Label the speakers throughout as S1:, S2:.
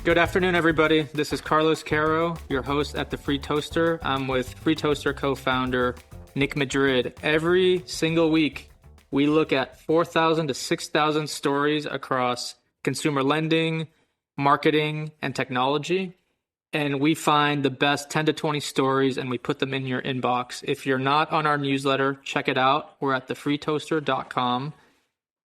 S1: Good afternoon, everybody. This is Caro, your host at The Free Toaster. I'm with Free Toaster co-founder Nick Madrid. Every single week, we look at 4,000 to 6,000 stories across consumer lending, marketing, and technology. And we find the best 10 to 20 stories and we put them in your inbox. If you're not on our newsletter, check it out. We're at thefreetoaster.com.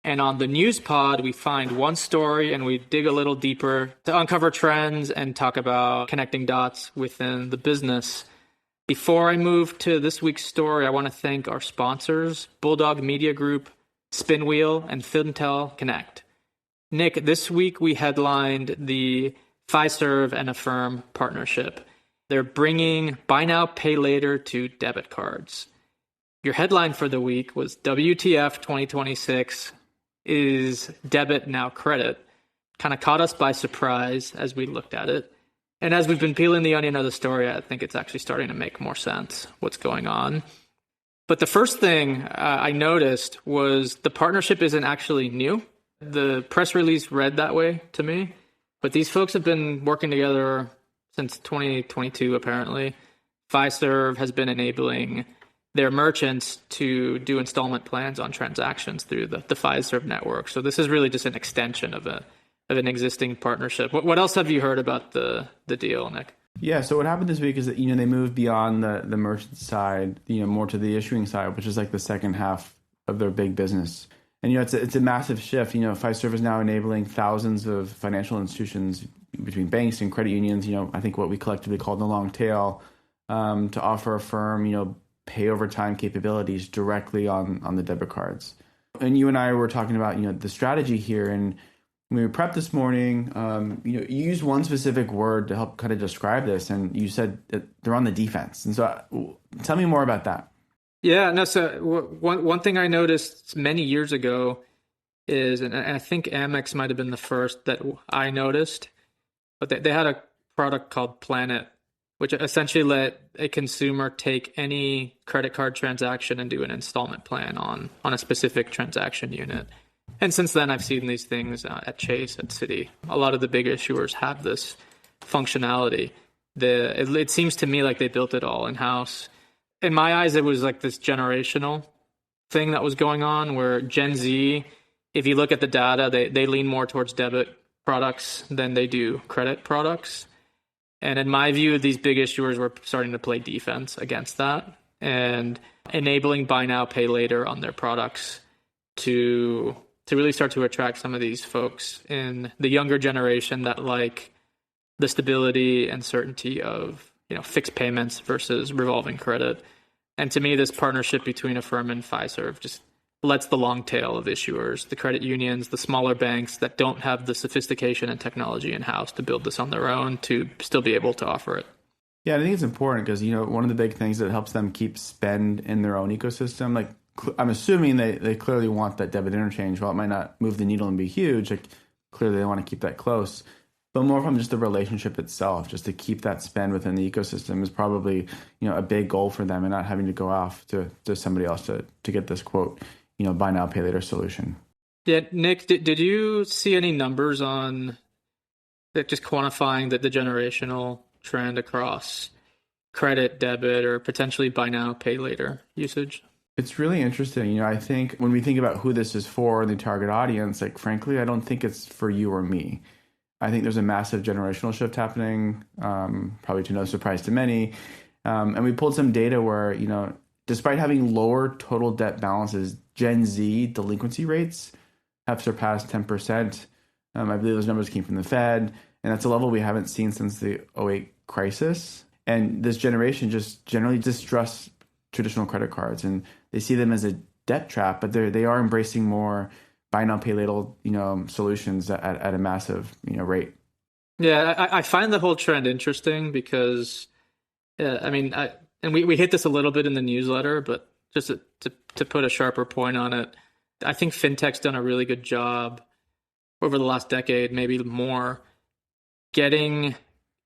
S1: And on the news pod, we find one story and we dig a little deeper to uncover trends and talk about connecting dots within the business. Before I move to this week's story, I want to thank our sponsors, Bulldog Media Group, Spinwheel, and Fintel Connect. Nick, this week we headlined the Fiserv and Affirm partnership. They're bringing buy now, pay later to debit cards. Your headline for the week was WTF 2026 is debit now credit. Kind of caught us by surprise as we looked at it. And as we've been peeling the onion of the story, I think it's actually starting to make more sense what's going on. But the first thing I noticed was the partnership isn't actually new. The press release read that way to me. But these folks have been working together since 2022, apparently. Fiserv has been enabling their merchants to do installment plans on transactions through the Fiserv network. So this is really just an extension of an existing partnership. What else have you heard about the deal, Nick?
S2: Yeah, so what happened this week is that, they moved beyond the merchant side, more to the issuing side, which is like the second half of their big business. And, it's a massive shift. Fiserv is now enabling thousands of financial institutions between banks and credit unions, I think what we collectively call the long tail, to offer Affirm, pay over time capabilities directly on the debit cards. And you and I were talking about, the strategy here. And when we prepped this morning, you used one specific word to help kind of describe this. And you said that they're on the defense. And so tell me more about that.
S1: Yeah, no, so one thing I noticed many years ago is, and I think Amex might have been the first that I noticed, but they had a product called Planet, which essentially let a consumer take any credit card transaction and do an installment plan on a specific transaction unit. And since then, I've seen these things at Chase, at Citi. A lot of the big issuers have this functionality. It seems to me like they built it all in-house. In my eyes, it was like this generational thing that was going on where Gen Z, if you look at the data, they lean more towards debit products than they do credit products. And in my view, these big issuers were starting to play defense against that and enabling buy now, pay later on their products to really start to attract some of these folks in the younger generation that like the stability and certainty of fixed payments versus revolving credit. And to me, this partnership between Affirm and Fiserv just lets the long tail of issuers, the credit unions, the smaller banks that don't have the sophistication and technology in-house to build this on their own to still be able to offer it.
S2: Yeah, I think it's important because, one of the big things that helps them keep spend in their own ecosystem, like I'm assuming they clearly want that debit interchange. While it might not move the needle and be huge, like clearly they want to keep that close. But more from just the relationship itself, just to keep that spend within the ecosystem is probably, a big goal for them and not having to go off to somebody else to get this quote, buy now, pay later solution.
S1: Yeah, Nick, did you see any numbers on that just quantifying the generational trend across credit, debit, or potentially buy now, pay later usage?
S2: It's really interesting. I think when we think about who this is for, the target audience, like frankly, I don't think it's for you or me. I think there's a massive generational shift happening, probably to no surprise to many. And we pulled some data where, despite having lower total debt balances, Gen Z delinquency rates have surpassed 10%. I believe those numbers came from the Fed, and that's a level we haven't seen since the '08 crisis. And this generation just generally distrusts traditional credit cards, and they see them as a debt trap, but they are embracing more buy now, pay later, solutions at a massive, rate.
S1: Yeah, I find the whole trend interesting because, we hit this a little bit in the newsletter, but just to put a sharper point on it, I think fintech's done a really good job over the last decade, maybe more, getting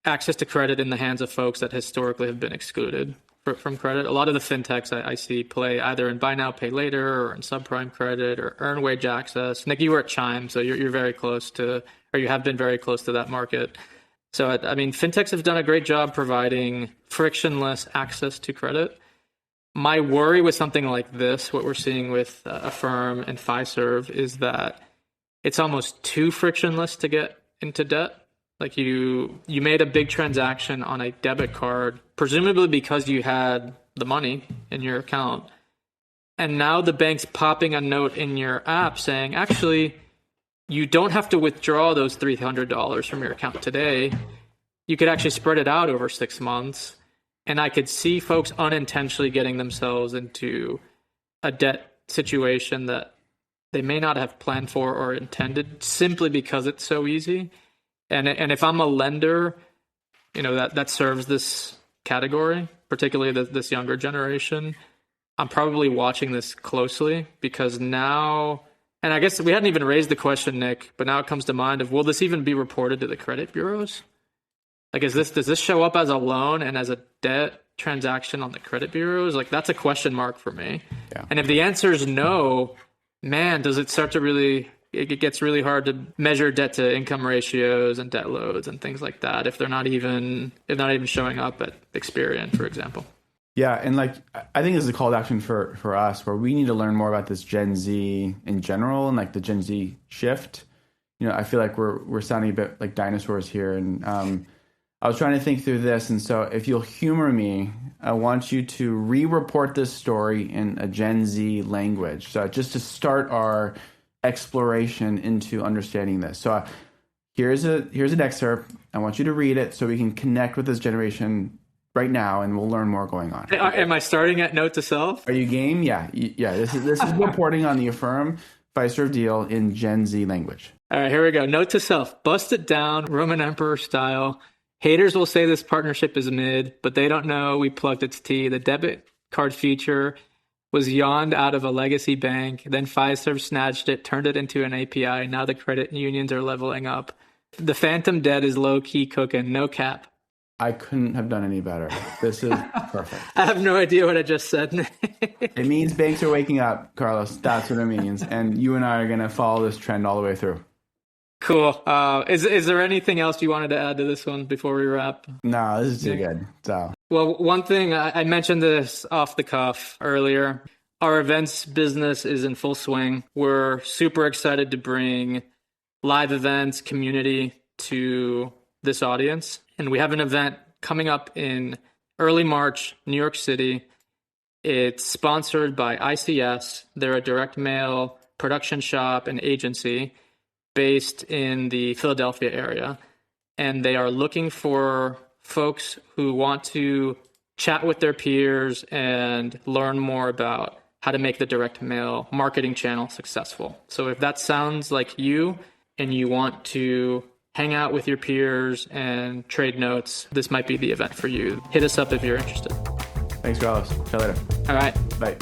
S1: access to credit in the hands of folks that historically have been excluded from credit. A lot of the fintechs I see play either in buy now, pay later, or in subprime credit, or earned wage access. Nick, you were at Chime, so you're very close to, or you have been very close to that market. So, I mean, fintechs have done a great job providing frictionless access to credit. My worry with something like this, what we're seeing with Affirm and Fiserv, is that it's almost too frictionless to get into debt. Like you made a big transaction on a debit card, presumably because you had the money in your account. And now the bank's popping a note in your app saying, actually, you don't have to withdraw those $300 from your account today. You could actually spread it out over 6 months. And I could see folks unintentionally getting themselves into a debt situation that they may not have planned for or intended simply because it's so easy. And if I'm a lender, that serves this category, particularly this younger generation, I'm probably watching this closely because now, and I guess we hadn't even raised the question, Nick, but now it comes to mind of, will this even be reported to the credit bureaus? Like, does this show up as a loan and as a debt transaction on the credit bureaus? Like, that's a question mark for me. Yeah. And if the answer is no, man, does it start to really, it gets really hard to measure debt to income ratios and debt loads and things like that if they're not even showing up at Experian, for example.
S2: Yeah, and like I think this is a call to action for us where we need to learn more about this Gen Z in general and like the Gen Z shift. I feel like we're sounding a bit like dinosaurs here, and I was trying to think through this, and so if you'll humor me, I want you to re-report this story in a Gen Z language. So just to start our exploration into understanding this. So here's an excerpt. I want you to read it so we can connect with this generation right now, and we'll learn more going on.
S1: Am I starting at note to self?
S2: Are you game? Yeah. This is reporting on the Affirm Fiserv deal in Gen Z language.
S1: All right, here we go. Note to self: bust it down, Roman Emperor style. Haters will say this partnership is mid, but they don't know we plugged its tea. The debit card feature was yawned out of a legacy bank. Then Fiserv snatched it, turned it into an API. Now the credit unions are leveling up. The phantom debt is low-key cooking, no cap.
S2: I couldn't have done any better. This is perfect.
S1: I have no idea what I just said.
S2: It means banks are waking up, Carlos. That's what it means. And you and I are going to follow this trend all the way through.
S1: Cool. Is there anything else you wanted to add to this one before we wrap?
S2: No, this is too good. So,
S1: well, one thing, I mentioned this off the cuff earlier. Our events business is in full swing. We're super excited to bring live events, community to this audience. And we have an event coming up in early March, New York City. It's sponsored by ICS. They're a direct mail production shop and agency based in the Philadelphia area. And they are looking for folks who want to chat with their peers and learn more about how to make the direct mail marketing channel successful. So if that sounds like you and you want to hang out with your peers and trade notes, this might be the event for you. Hit us up if you're interested.
S2: Thanks, Carlos. See you later.
S1: All right.
S2: Bye.